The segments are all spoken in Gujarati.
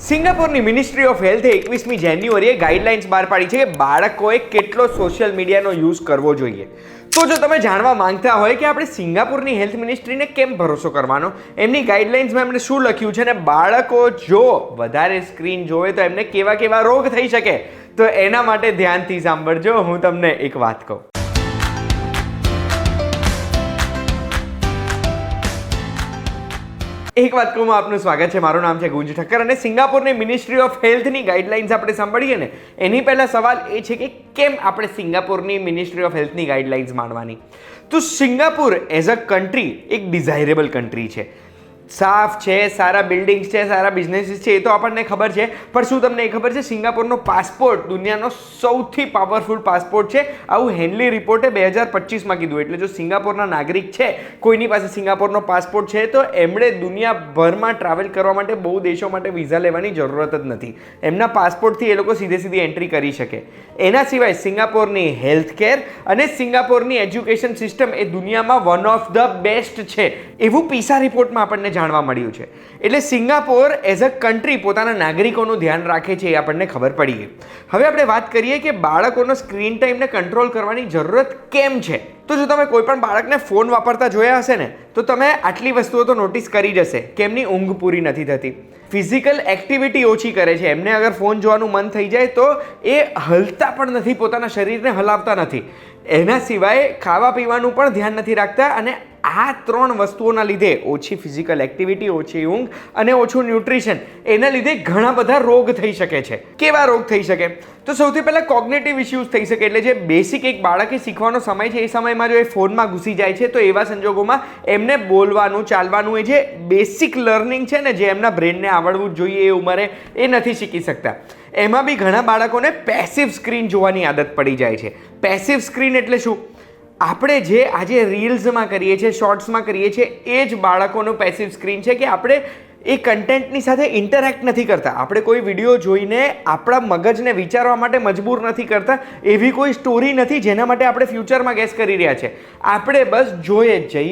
સિંગાપોરની મિનિસ્ટ્રી ઓફ હેલ્થે 21મી જાન્યુઆરીએ ગાઈડલાઇન્સ બહાર પાડી છે કે બાળકોએ કેટલો સોશિયલ મીડિયાનો યુઝ કરવો જોઈએ. તો જો તમે જાણવા માંગતા હોય કે આપણે સિંગાપુરની હેલ્થ મિનિસ્ટ્રીને કેમ ભરોસો કરવાનો, એમની ગાઈડલાઇન્સમાં એમણે શું લખ્યું છે અને બાળકો જો વધારે સ્ક્રીન જોવે તો એમને કેવા કેવા રોગ થઈ શકે, તો એના માટે ધ્યાનથી સાંભળજો. હું તમને એક વાત કહું. એક વાત કહું, આપનું સ્વાગત છે. મારું નામ છે ગુંજ ઠક્કર અને સિંગાપુરની મિનિસ્ટ્રી ઓફ હેલ્થની ગાઈડલાઇન્સ આપણે સાંભળીએ ને એની પહેલાં સવાલ એ છે કે કેમ આપણે સિંગાપુરની મિનિસ્ટ્રી ઓફ હેલ્થની ગાઈડલાઇન્સ માનવાની. તો સિંગાપુર એઝ અ કન્ટ્રી એક ડિઝાયરેબલ કન્ટ્રી છે. સાફ છે, સારા બિલ્ડિંગ્સ છે, સારા બિઝનેસીસ છે, એ તો આપણને ખબર છે. પણ શું તમને એ ખબર છે સિંગાપુરનો પાસપોર્ટ દુનિયાનો સૌથી પાવરફુલ પાસપોર્ટ છે? આવું હેનલી રિપોર્ટે 2025માં કીધું. એટલે જો સિંગાપુરના નાગરિક છે, કોઈની પાસે સિંગાપુરનો પાસપોર્ટ છે, તો એમણે દુનિયાભરમાં ટ્રાવેલ કરવા માટે બહુ દેશો માટે વિઝા લેવાની જરૂરત જ નથી. એમના પાસપોર્ટથી એ લોકો સીધી એન્ટ્રી કરી શકે. એના સિવાય સિંગાપુરની હેલ્થ કેર અને સિંગાપુરની એજ્યુકેશન સિસ્ટમ એ દુનિયામાં વન ઓફ ધ બેસ્ટ છે, એવું પીસા રિપોર્ટમાં આપણને જાણવા મળ્યું છે. એટલે સિંગાપોર એઝ અ કન્ટ્રી પોતાના નાગરિકોનું ધ્યાન રાખે છે, એ આપણને ખબર પડી ગઈ. હવે આપણે વાત કરીએ કે બાળકોનો સ્ક્રીન ટાઈમને કંટ્રોલ કરવાની જરૂરત કેમ છે. તો જો તમે કોઈ પણ બાળકને ફોન વાપરતા જોયા હશે ને, તો તમે આટલી વસ્તુઓ તો નોટિસ કરી જશે કે એમની ઊંઘ પૂરી નથી થતી, ફિઝિકલ એક્ટિવિટી ઓછી કરે છે. એમને અગર ફોન જોવાનું મન થઈ જાય તો એ હલતા પણ નથી, પોતાના શરીરને હલાવતા નથી. એના સિવાય ખાવા પીવાનું પણ ધ્યાન નથી રાખતા. અને આ ત્રણ વસ્તુઓના લીધે, ઓછી ફિઝિકલ એક્ટિવિટી, ઓછી ઊંઘ અને ઓછું ન્યુટ્રિશન, એના લીધે ઘણા બધા રોગ થઈ શકે છે. કેવા રોગ થઈ શકે? તો સૌથી પહેલાં કોગ્નેટિવ ઇશ્યુઝ થઈ શકે. એટલે જે બેસિક એક બાળકે શીખવાનો સમય છે, એ સમયમાં જો એ ફોનમાં ઘૂસી જાય છે, તો એવા સંજોગોમાં એમને બોલવાનું, ચાલવાનું, એ જે બેસિક લર્નિંગ છે ને, જે એમના બ્રેનને આવડવું જ જોઈએ એ ઉંમરે, એ નથી શીખી શકતા. એમાં બી ઘણા બાળકોને પેસિવ સ્ક્રીન જોવાની આદત પડી જાય છે. પેસિવ સ્ક્રીન એટલે શું? આપણે જે આજે રીલ્સમાં કરીએ છીએ, શોર્ટ્સમાં કરીએ છીએ, એ જ બાળકોનું પેસિવ સ્ક્રીન છે. કે આપણે એ કન્ટેન્ટની સાથે ઇન્ટરેક્ટ નથી કરતા. આપણે કોઈ વિડીયો જોઈને આપણા મગજને વિચારવા માટે મજબૂર નથી કરતા. એવી કોઈ સ્ટોરી નથી જેના માટે આપણે ફ્યુચરમાં ગેસ કરી રહ્યા છે. આપણે બસ જોઈએ જ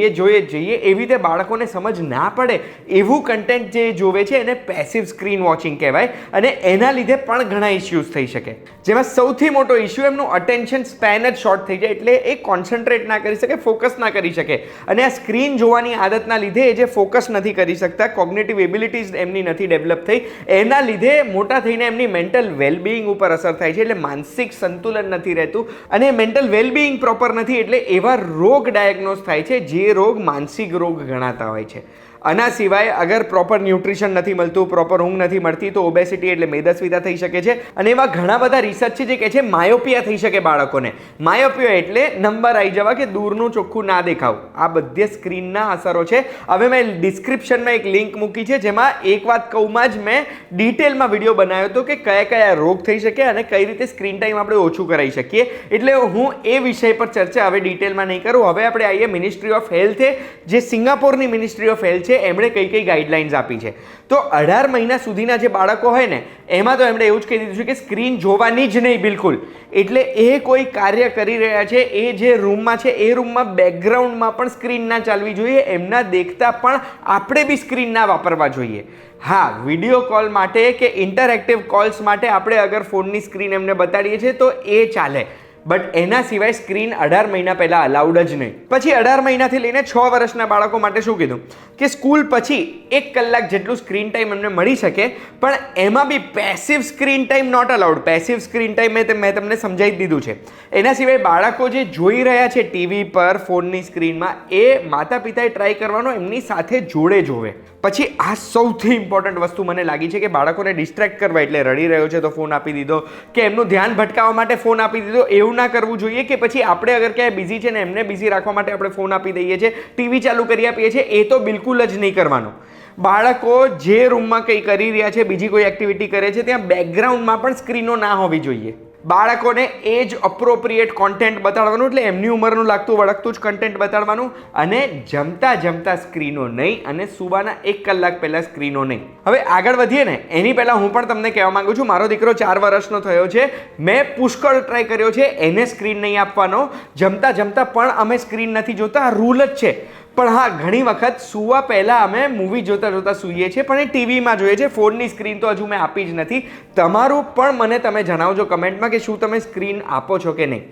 જઈએ. એવી રીતે બાળકોને સમજ ના પડે એવું કન્ટેન્ટ જે જોવે છે એને પેસિવ સ્ક્રીન વોચિંગ કહેવાય. અને એના લીધે પણ ઘણા ઇશ્યુઝ થઈ શકે. જેમાં સૌથી મોટો ઇશ્યુ એમનું અટેન્શન સ્પેન જ શોર્ટ થઈ જાય. એટલે એ કોન્સન્ટ્રેટ ના કરી શકે, ફોકસ ના કરી શકે. અને આ સ્ક્રીન જોવાની આદતના લીધે એ જે ફોકસ નથી કરી શકતા, કોગ્નેટિવ એબિલિટીઝ એમની નથી ડેવલપ થઈ, એના લીધે મોટા થઈને એમની મેન્ટલ વેલબિંગ ઉપર અસર થાય છે. એટલે માનસિક સંતુલન નથી રહેતું અને મેન્ટલ વેલબિંગ પ્રોપર નથી. એટલે એવા રોગ ડાયગ્નોઝ થાય છે જે રોગ માનસિક રોગ ગણાતા હોય છે. આના સિવાય અગર પ્રોપર ન્યુટ્રિશન નથી મળતું, પ્રોપર ઊંઘ નથી મળતી, તો ઓબેસિટી એટલે મેદસ્વીતા થઈ શકે છે. અને એવા ઘણા બધા રિસર્ચ છે જે કહે છે માયોપિયા થઈ શકે બાળકોને. માયોપિયા એટલે નંબર આવી જવા કે દૂરનું ચોખ્ખું ના દેખાવું. આ બધી સ્ક્રીનના અસરો છે. હવે મેં ડિસ્ક્રિપ્શનમાં એક લિંક મૂકી છે, જેમાં એક વાત કહુંમાં જ મેં ડિટેલમાં વિડીયો બનાવ્યો હતો કે કયા કયા રોગ થઈ શકે અને કઈ રીતે સ્ક્રીન ટાઈમ આપણે ઓછું કરાવી શકીએ. એટલે હું એ વિષય પર ચર્ચા હવે ડિટેલમાં નહીં કરું. હવે આપણે આવીએ મિનિસ્ટ્રી ઓફ હેલ્થે, જે સિંગાપોરની મિનિસ્ટ્રી ઓફ હેલ્થ છે, એમણે કઈ ગાઈડલાઇન્સ આપી છે. તો 18 મહિના સુધીના જે બાળકો હોય ને, એમાં તો એમણે એવું જ કહી દીધું છે કે સ્ક્રીન જોવાની જ નહીં બિલકુલ. એટલે એ કોઈ કાર્ય કરી રહ્યા છે, એ જે રૂમમાં છે એ રૂમમાં બેકગ્રાઉન્ડમાં પણ સ્ક્રીન ના ચાલવી જોઈએ. એમના દેખતા પણ આપણે બી સ્ક્રીન ના વાપરવા જોઈએ. હા, વિડીયો કોલ માટે કે ઇન્ટરેક્ટિવ કોલ્સ માટે આપણે અગર ફોનની સ્ક્રીન એમને બતાડીએ છીએ તો એ ચાલે. બટ એના સિવાય સ્ક્રીન 18 મહિના પહેલાં અલાઉડ જ નહીં. પછી 18 મહિનાથી લઈને 6 વર્ષના બાળકો માટે શું કીધું કે સ્કૂલ પછી 1 કલાક જેટલું સ્ક્રીન ટાઈમ એમને મળી શકે, પણ એમાં બી passive screen time not allowed. Passive screen time મેં તમને સમજાવી દીધું છે. એના સિવાય બાળકો જે જોઈ રહ્યા છે ટીવી પર, ફોનની સ્ક્રીનમાં, એ માતા પિતાએ ટ્રાય કરવાનો એમની સાથે જોડે જોવે. પછી આ સૌથી ઇમ્પોર્ટન્ટ વસ્તુ મને લાગી છે કે બાળકોને ડિસ્ટ્રેક્ટ કરવા, એટલે રડી રહ્યો છે તો ફોન આપી દીધો, કે એમનું ધ્યાન ભટકાવવા માટે ફોન આપી દીધો. એવું ના કરવું જોઈએ. કે પછી આપણે અગર ક્યાંય બિઝી છે ને એમને બિઝી રાખવા માટે આપણે ફોન આપી દઈએ છીએ, ટીવી ચાલુ કરી આપીએ છીએ, એ તો બિલકુલ જ નહીં કરવાનું. બાળકો જે રૂમમાં કંઈ કરી રહ્યા છે, બીજી કોઈ એક્ટિવિટી કરે છે, ત્યાં બેકગ્રાઉન્ડમાં પણ સ્ક્રીનો ના હોવી જોઈએ. બાળકોને એજ અપ્રોપ્રિએટ કોન્ટેન્ટ બતાડવાનું. એટલે એમની ઉંમરનું લાગતું વળગતું જ કન્ટેન્ટ બતાડવાનું. અને જમતા સ્ક્રીનો નહીં, અને સુવાના 1 કલાક પહેલાં સ્ક્રીનો નહીં. હવે આગળ વધીએ ને, એની પહેલાં હું પણ તમને કહેવા માંગુ છું, મારો દીકરો 4 વર્ષનો થયો છે. મેં પુષ્કળ ટ્રાય કર્યો છે એને સ્ક્રીન નહીં આપવાનો. જમતા પણ અમે સ્ક્રીન નથી જોતા, રૂલ જ છે. પણ હા, ઘણી વખત સૂવા પહેલાં અમે મૂવી જોતા જોતા સૂઈએ છીએ, પણ એ ટીવીમાં જોઈએ છે. ફોનની સ્ક્રીન તો હજુ મેં આપી જ નથી. તમારું પણ મને તમે જણાવજો કમેન્ટમાં કે શું તમે સ્ક્રીન આપો છો કે નહીં.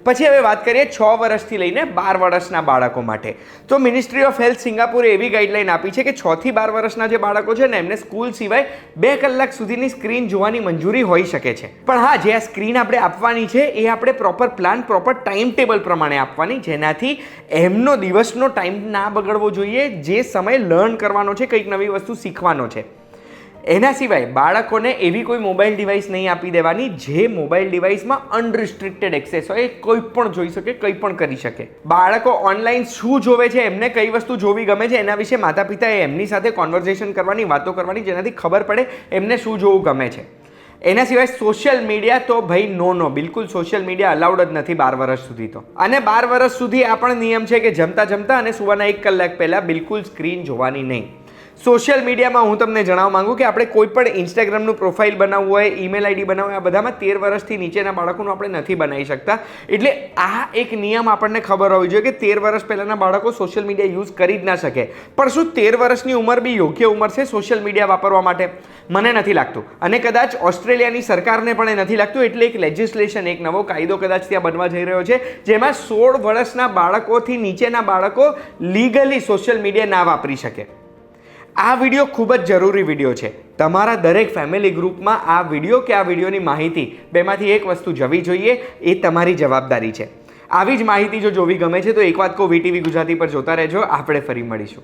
પછી હવે વાત કરીએ 6 વર્ષથી લઈને 12 વર્ષના બાળકો માટે. તો મિનિસ્ટ્રી ઓફ હેલ્થ સિંગાપુરે એવી ગાઈડલાઈન આપી છે કે 6 થી 12 વર્ષના જે બાળકો છે ને એમને સ્કૂલ સિવાય 2 કલાક સુધીની સ્ક્રીન જોવાની મંજૂરી હોઈ શકે છે. પણ હા, જે આ સ્ક્રીન આપણે આપવાની છે એ આપણે proper plan, proper time table પ્રમાણે આપવાની, જેનાથી એમનો દિવસનો ટાઈમ ના બગડવો જોઈએ. જે સમય લર્ન કરવાનો છે, કંઈક નવી વસ્તુ શીખવાનો છે. એના સિવાય બાળકોને એવી કોઈ મોબાઈલ ડિવાઇસ નહીં આપી દેવાની જે મોબાઈલ ડિવાઇસમાં અનરિસ્ટ્રિક્ટેડ એક્સેસ હોય, કોઈ પણ જોઈ શકે, કંઈ પણ કરી શકે. બાળકો ઓનલાઈન શું જોવે છે, એમને કઈ વસ્તુ જોવી ગમે છે, એના વિશે માતા પિતાએ એમની સાથે કોન્વર્ઝેશન કરવાની, વાતો કરવાની, જેનાથી ખબર પડે એમને શું જોવું ગમે છે. એના સિવાય સોશિયલ મીડિયા તો ભાઈ નો, બિલકુલ સોશિયલ મીડિયા અલાઉડ જ નથી 12 વર્ષ સુધી તો. અને 12 વર્ષ સુધી આ પણ નિયમ છે કે જમતા અને સુવાના 1 કલાક પહેલાં બિલકુલ સ્ક્રીન જોવાની નહીં. સોશિયલ મીડિયામાં હું તમને જણાવવા માંગુ કે આપણે કોઈ પણ ઇન્સ્ટાગ્રામનું પ્રોફાઇલ બનાવવું હોય, ઈમેલ આઈડી બનાવવું હોય, આ બધામાં 13 વર્ષથી નીચેના બાળકોનું આપણે નથી બનાવી શકતા. એટલે આ એક નિયમ આપણને ખબર હોવી જોઈએ કે 13 વર્ષ પહેલાંના બાળકો સોશિયલ મીડિયા યુઝ કરી જ ના શકે. પણ શું 13 વર્ષની ઉંમર બી યોગ્ય ઉંમર છે સોશિયલ મીડિયા વાપરવા માટે? મને નથી લાગતું. અને કદાચ ઓસ્ટ્રેલિયાની સરકારને પણ એ નથી લાગતું. એટલે એક લેજિસ્લેશન, એક નવો કાયદો કદાચ ત્યાં બનવા જઈ રહ્યો છે, જેમાં 16 વર્ષના બાળકોથી નીચેના બાળકો લીગલી સોશિયલ મીડિયા ના વાપરી શકે. આ વિડીયો ખૂબ જ જરૂરી વિડીયો છે. તમારા દરેક ફેમિલી ગ્રુપમાં આ વિડીયો કે આ વિડીયોની માહિતી બેમાંથી એક વસ્તુ જવી જોઈએ. એ તમારી જવાબદારી છે. આવી જ માહિતી જો જોવી ગમે છે તો એક વાત કહું, વીટીવી ગુજરાતી પર જોતા રહેજો. આપણે ફરી મળીશું.